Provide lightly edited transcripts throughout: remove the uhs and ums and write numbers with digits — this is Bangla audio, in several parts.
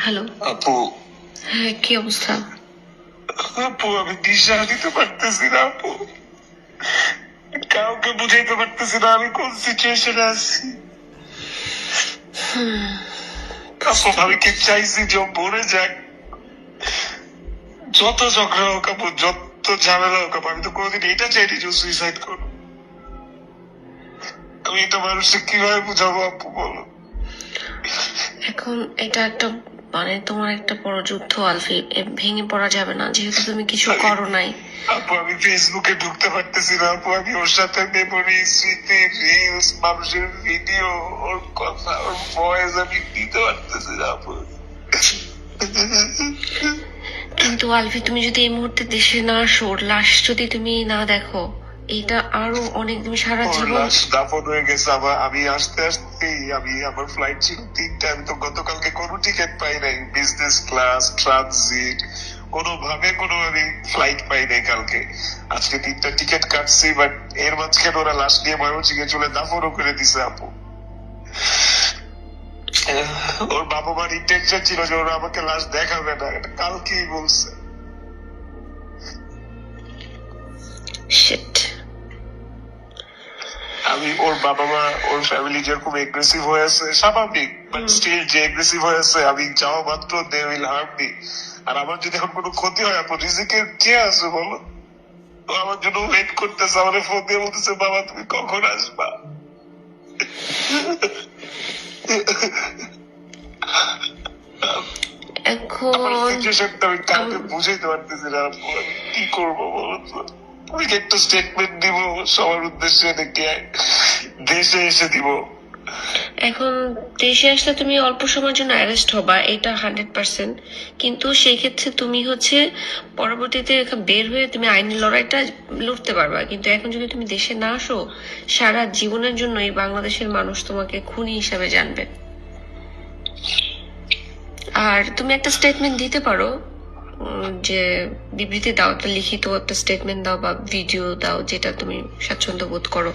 হ্যালো। আপু হ্যাঁ, কি অবস্থা? আপু আমি নিঃশ্বাস দিতে পারতেছি না আপু, কাউকে বুঝাইতে পারতেছি না আমি কোন সিচুয়েশনে আছি। আপু আমি কি চাইছি যে ও মরে যাক, যত ঝগড়া হোক আপু, যত ঝামেলা হোক আপু, আমি তো কোনোদিন এটা চাইনি যে সুইসাইড করো। আমি এটা মানুষকে কিভাবে বুঝাবো আপু বলো? এখন এটা একটা তোমার একটা বড় যুদ্ধ আলফি, ভেঙে পড়া যাবে না যেহেতু তুমি কিছু করো নাই। আপু আমি ফেসবুকে ঢুকতে পারতেছি না আপু, আমি ওর সাথে মেমোরি, স্মৃতি, রিলস, মানুষের ভিডিও, ওর কথা, ওর ভয়েস আমি দিতে পারতেছি না আপু। কিন্তু আলফি, তুমি যদি এই মুহূর্তে দেশে না আসো, ওর লাশ যদি তুমি না দেখো, এটা আরো অনেক, তুমি সারা ওর জীবন। লাশ দাফন হয়ে গেছে। আমি আসতে আসতেই আমার ফ্লাইট ছিল 3টা, আমি তো গতকালকে কোনো টিকিট পাই নাই, বিজনেস ক্লাস, ট্রানজিট, কোনোভাবে কোনো আমি ফ্লাইট পাই নাই কালকে। আজকে 3টা টিকিট কাটছি, বাট এর মাঝখানে ওরা লাশ নিয়ে ময়মনসিংহে চলে দাফনও করে দিছে আপু। ওর বাবা মার ইন্টেনশন ছিল যে ওরা আমাকে লাশ দেখাবে না, এটা কালকেই বলছে। শিট। আমি ওর বাবা মা, ওর ফ্যামিলি যেরকম এগ্রেসিভ হয়ে আছে স্বাভাবিক, বাট স্টিল যে এগ্রেসিভ হয়ে আছে, আমি যাওয়া মাত্র দে উইল হার্ম মি। আর আমার যদি এখন কোনো ক্ষতি হয় আপু, রিজিকের কে আছে বলো? তো আমার জন্য ওয়েট করতেছে, আমাদের ফোন দিয়ে বলতেছে বাবা তুমি কখন আসবা। আমার এখন সিচুয়েশনটা আমি কাউকে বুঝাইতে পারতেছি না আপু, আমি কি করবো বলো তো? আমি কি একটা স্টেটমেন্ট দিব সবার উদ্দেশ্যে, নাকি দেশে এসে দিব? এখন দেশে আসলে তুমি অল্প সময়ের জন্য অ্যারেস্ট হবা, এটা 100%। কিন্তু সেই ক্ষেত্রে তুমি পরবর্তীতে বের হয়ে তুমি আইনি লড়াইটা লড়তে পারবা। কিন্তু এখন যদি তুমি দেশে না আসো, সারা জীবনের জন্য এই বাংলাদেশের মানুষ তোমাকে খুনি হিসাবে জানবে। আর তুমি একটা স্টেটমেন্ট দিতে পারো, যে বিবৃতি দাও, একটা লিখিত একটা স্টেটমেন্ট দাও বা ভিডিও দাও, যেটা তুমি স্বাচ্ছন্দ্য বোধ করো।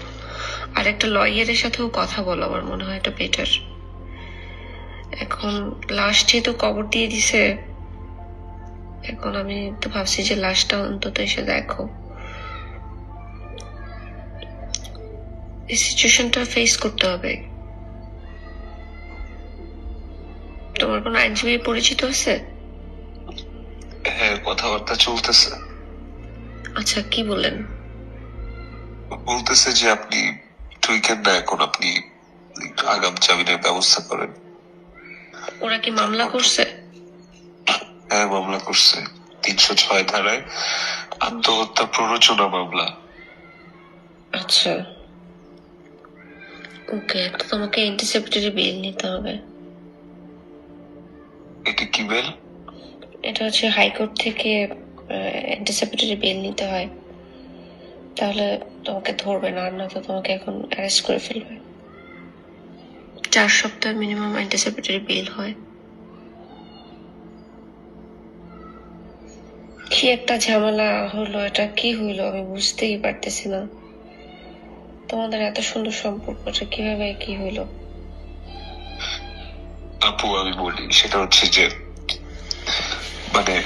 আর একটা লয়ারের সাথেও কথা বলো, আমার মনে হয় এটা বেটার। এখন লাশ যেহেতু কবর দিয়ে দিছে, এখন আমি তো ভাবছি যে লাশটা অন্তত এসে দেখো। এই সিচুয়েশনটা ফেস করতে হবে। তোমার কোনো আইনজীবী পরিচিত আছে? হ্যাঁ, কথাবার্তা চলতেছে। আচ্ছা, কি বললেন? বলতেছে যে আপনি টুইকেন না, এখন আপনি আগাম জামিনের ব্যবস্থা করেন। ওরা কি মামলা করছে? হ্যাঁ, মামলা করছে 306 ধারায়, আত্মহত্যা প্ররোচনা মামলা। আচ্ছা, ওকে। তো তোমাকে অ্যান্টিসিপেটরি বেল নিতে হবে। এটা কি বেল? এটা হাইকোর্ট থেকে অ্যান্টিসিপেটরি বেল নিতে হয়, তাহলে তোমাকে ধরবে না, আর না তো তোমাকে এখন অ্যারেস্ট করে ফেলবে। 4 সপ্তাহ মিনিমাম অ্যান্টিসিপেটরি বেল হয়। কি একটা ঝামেলা হলো, এটা কি হইলো আমি বুঝতেই পারতেছি না। তোমাদের এত সুন্দর সম্পর্কটা কিভাবে কি হইলো? আপু আমি বলি, সেটা হচ্ছে যে মানে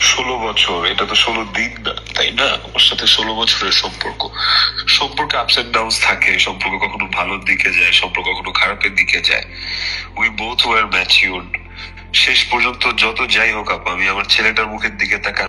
16 বছর, এটা তো 16 দিন না, তাই না? ওর সাথে 16 বছরের সম্পর্কে আপস এন্ড ডাউন থাকে, সম্পর্ক কখনো ভালোর দিকে যায়, সম্পর্ক কখনো খারাপের দিকে যায়। We both war matured. শেষ পর্যন্ত যত যাই হোক আপু, আমি আমার ছেলেটার মুখের দিকে তাকা